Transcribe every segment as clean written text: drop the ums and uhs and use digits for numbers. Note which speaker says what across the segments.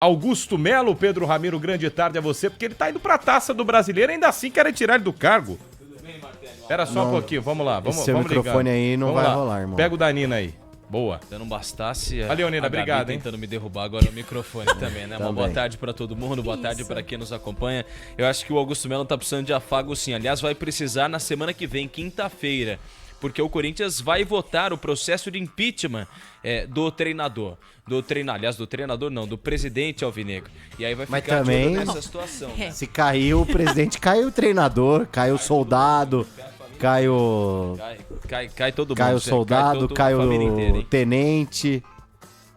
Speaker 1: Augusto Melo, Pedro Ramiro, grande tarde a você, porque ele tá indo pra Taça do Brasileiro, ainda assim querem tirar ele do cargo. Espera só um pouquinho, vamos lá, vamos
Speaker 2: Esse microfone aí não vai rolar, irmão.
Speaker 1: Pega o da Nina aí. Boa.
Speaker 3: Se não bastasse,
Speaker 1: Valeu, Nina, obrigado, hein?
Speaker 3: Tentando me derrubar agora o microfone também, né? Uma boa tarde pra todo mundo, boa tarde pra quem nos acompanha. Eu acho que o Augusto Melo tá precisando de afago sim. Aliás, vai precisar na semana que vem, quinta-feira, porque o Corinthians vai votar o processo de impeachment do treinador. Do treinador não, do presidente alvinegro. E aí vai ficar
Speaker 2: também,
Speaker 3: nessa situação. Né?
Speaker 2: Se caiu o presidente, cai o treinador, cai o soldado, cai o...
Speaker 3: Cai todo mundo.
Speaker 2: Cai o soldado, cai o tenente...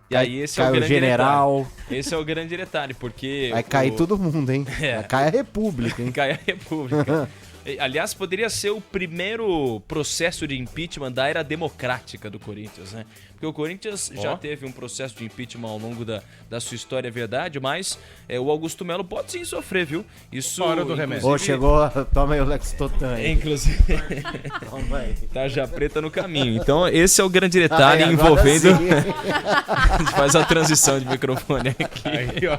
Speaker 3: E aí esse
Speaker 2: cai
Speaker 3: é o grande
Speaker 2: general.
Speaker 3: Detalhe. Esse é o grande detalhe, porque...
Speaker 2: Vai cair todo mundo, hein? Vai cair a República, hein?
Speaker 3: Cai a República. Aliás, poderia ser o primeiro processo de impeachment da era democrática do Corinthians, né? Porque o Corinthians já teve um processo de impeachment ao longo da sua história, é verdade, mas o Augusto Melo pode sim sofrer, viu? Isso.
Speaker 1: Hora do remédio.
Speaker 2: Ô, chegou, toma aí o Lextotan aí.
Speaker 3: Inclusive, tá já preta no caminho. Então, esse é o grande detalhe envolvendo... A gente faz a transição de microfone aqui.
Speaker 1: Aí, ó.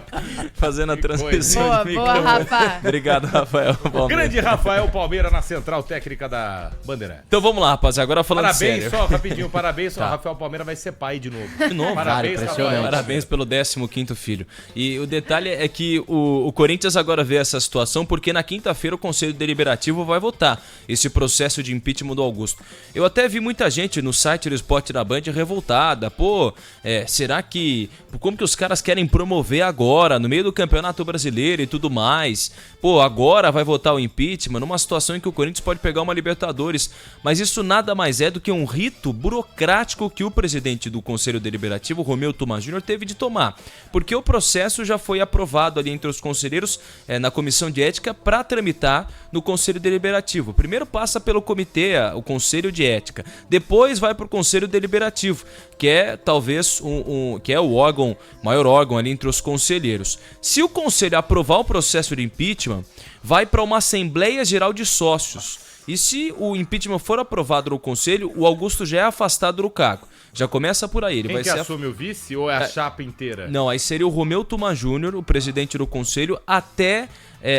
Speaker 3: Fazendo a transição
Speaker 4: boa,
Speaker 3: de microfone.
Speaker 4: Boa, Rafa.
Speaker 3: Obrigado, Rafael.
Speaker 1: Grande Rafael Palmeira na central técnica da Bandeirante.
Speaker 3: Então vamos lá, rapaziada. Agora falando
Speaker 1: parabéns,
Speaker 3: sério.
Speaker 1: só rapidinho, parabéns. Tá. O Rafael Palmeira vai ser pai de novo.
Speaker 3: De novo?
Speaker 1: Parabéns, Rafael.
Speaker 3: Parabéns pelo 15º filho. E o detalhe é que o Corinthians agora vê essa situação porque na quinta-feira o Conselho Deliberativo vai votar esse processo de impeachment do Augusto. Eu até vi muita gente no site do Esporte da Band revoltada. Pô, será que... Como que os caras querem promover agora, no meio do Campeonato Brasileiro e tudo mais? Pô, agora vai votar o impeachment numa situação em que o Corinthians pode pegar uma Libertadores. Mas isso nada mais é do que um rito burocrático que o presidente do Conselho Deliberativo, Romeu Thuma Júnior, teve de tomar. Porque o processo já foi aprovado ali entre os conselheiros na Comissão de Ética para tramitar no Conselho Deliberativo. Primeiro passa pelo comitê, o Conselho de Ética. Depois vai para o Conselho Deliberativo, que é talvez que é o maior órgão ali entre os conselheiros. Se o Conselho aprovar o processo de impeachment, vai para uma Assembleia Geral de Sócios. E se o impeachment for aprovado no Conselho, o Augusto já é afastado do cargo. Já começa por aí. Ele
Speaker 1: Quem
Speaker 3: vai
Speaker 1: que
Speaker 3: ser
Speaker 1: assume o vice ou é a chapa inteira?
Speaker 3: Não, aí seria o Romeu Thuma Júnior, o presidente do Conselho, até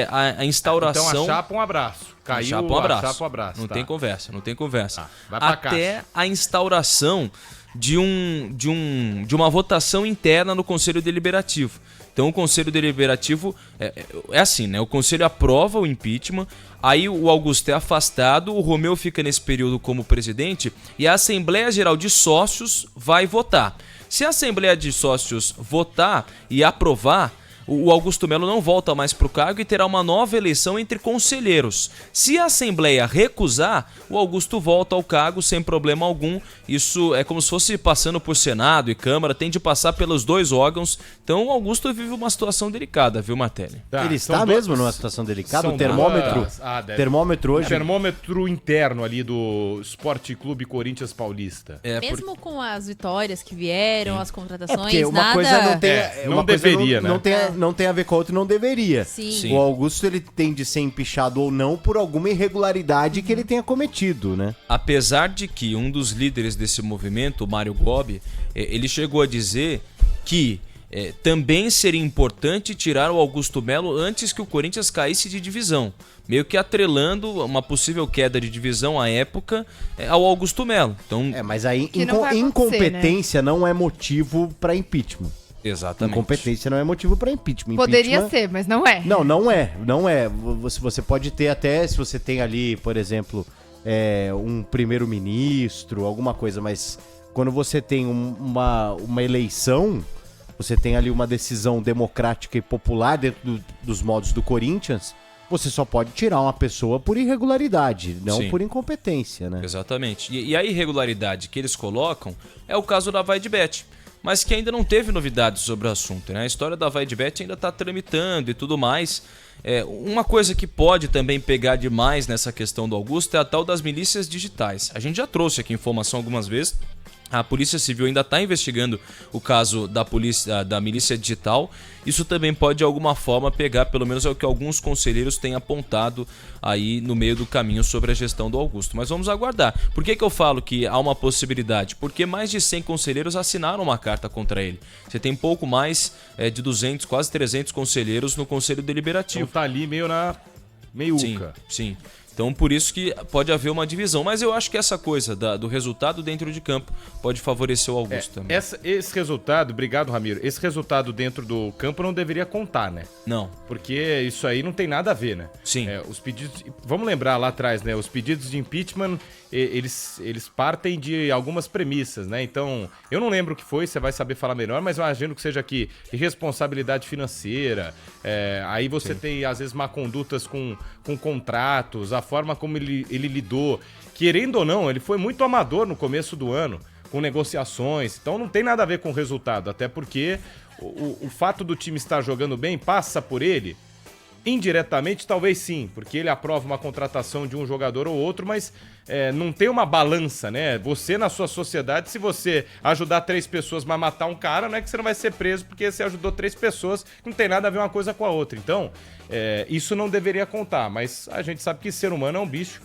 Speaker 3: a instauração...
Speaker 1: Então a chapa, um abraço. Caiu
Speaker 3: chapa, um abraço.
Speaker 1: A chapa, um abraço.
Speaker 3: Não tem conversa, não tem conversa.
Speaker 1: Vai pra
Speaker 3: até
Speaker 1: caixa.
Speaker 3: a instauração de uma votação interna no Conselho Deliberativo. Então o Conselho Deliberativo é assim, né? O Conselho aprova o impeachment, aí o Augusto é afastado, o Romeu fica nesse período como presidente e a Assembleia Geral de Sócios vai votar. Se a Assembleia de Sócios votar e aprovar, o Augusto Melo não volta mais para o cargo e terá uma nova eleição entre conselheiros. Se a Assembleia recusar, o Augusto volta ao cargo sem problema algum. Isso é como se fosse passando por Senado e Câmara, tem de passar pelos dois órgãos. Então o Augusto vive uma situação delicada, viu, Martelli?
Speaker 2: Ele está mesmo numa situação delicada? O termômetro, termômetro hoje...
Speaker 1: O termômetro interno ali do Esporte Clube Corinthians Paulista.
Speaker 4: Mesmo com as vitórias que vieram, as contratações,
Speaker 2: porque uma
Speaker 4: nada...
Speaker 2: coisa não tem...
Speaker 1: não deveria, né?
Speaker 2: Não tem a ver com a outra e não deveria.
Speaker 4: Sim.
Speaker 2: O Augusto, ele tem de ser empichado ou não por alguma irregularidade que ele tenha cometido, né?
Speaker 3: Apesar de que um dos líderes desse movimento, o Mário Gobi, ele chegou a dizer que também seria importante tirar o Augusto Melo antes que o Corinthians caísse de divisão. Meio que atrelando uma possível queda de divisão à época ao Augusto Melo. Então,
Speaker 2: mas aí
Speaker 4: incompetência,
Speaker 2: né? Não é motivo para impeachment.
Speaker 3: Exatamente.
Speaker 2: Incompetência não é motivo para impeachment.
Speaker 4: Poderia ser, mas não é.
Speaker 2: Não é. Você pode ter até, se você tem ali, por exemplo, um primeiro-ministro, alguma coisa, mas quando você tem uma eleição, você tem ali uma decisão democrática e popular dentro dos modos do Corinthians, você só pode tirar uma pessoa por irregularidade, não por incompetência, né?
Speaker 3: Exatamente. E a irregularidade que eles colocam é o caso da Vaidbet, mas que ainda não teve novidades sobre o assunto, né? A história da Vaidbet ainda está tramitando e tudo mais. Uma coisa que pode também pegar demais nessa questão do Augusto é a tal das milícias digitais. A gente já trouxe aqui informação algumas vezes A Polícia Civil ainda está investigando o caso da milícia digital. Isso também pode de alguma forma pegar, pelo menos é o que alguns conselheiros têm apontado aí no meio do caminho sobre a gestão do Augusto. Mas vamos aguardar. Por que eu falo que há uma possibilidade? Porque mais de 100 conselheiros assinaram uma carta contra ele. Você tem pouco mais de 200, quase 300 conselheiros no Conselho Deliberativo.
Speaker 1: Então tá ali meio na meiuca.
Speaker 3: Sim. Então, por isso que pode haver uma divisão. Mas eu acho que essa coisa do resultado dentro de campo pode favorecer o Augusto também.
Speaker 1: Esse resultado, obrigado, Ramiro, esse resultado dentro do campo não deveria contar, né?
Speaker 3: Não.
Speaker 1: Porque isso aí não tem nada a ver, né?
Speaker 3: Sim.
Speaker 1: Os pedidos... Vamos lembrar lá atrás, né? Os pedidos de impeachment, eles partem de algumas premissas, né? Então, eu não lembro o que foi, você vai saber falar melhor, mas eu imagino que seja aqui irresponsabilidade financeira, aí você tem, às vezes, má condutas com contratos, a forma como ele lidou. Querendo ou não, ele foi muito amador no começo do ano, com negociações, então não tem nada a ver com o resultado, até porque o fato do time estar jogando bem passa por ele. Indiretamente, talvez sim, porque ele aprova uma contratação de um jogador ou outro, mas não tem uma balança, né? Você, na sua sociedade, se você ajudar 3 pessoas, mas matar um cara, não é que você não vai ser preso porque você ajudou 3 pessoas, que não tem nada a ver uma coisa com a outra. Então, isso não deveria contar, mas a gente sabe que ser humano é um bicho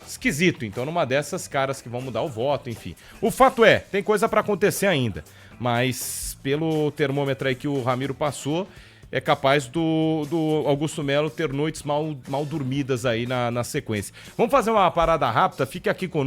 Speaker 1: esquisito. Então, numa dessas, caras que vão mudar o voto, enfim. O fato tem coisa pra acontecer ainda, mas pelo termômetro aí que o Ramiro passou, é capaz do Augusto Melo ter noites mal dormidas aí na sequência. Vamos fazer uma parada rápida, fique aqui conosco.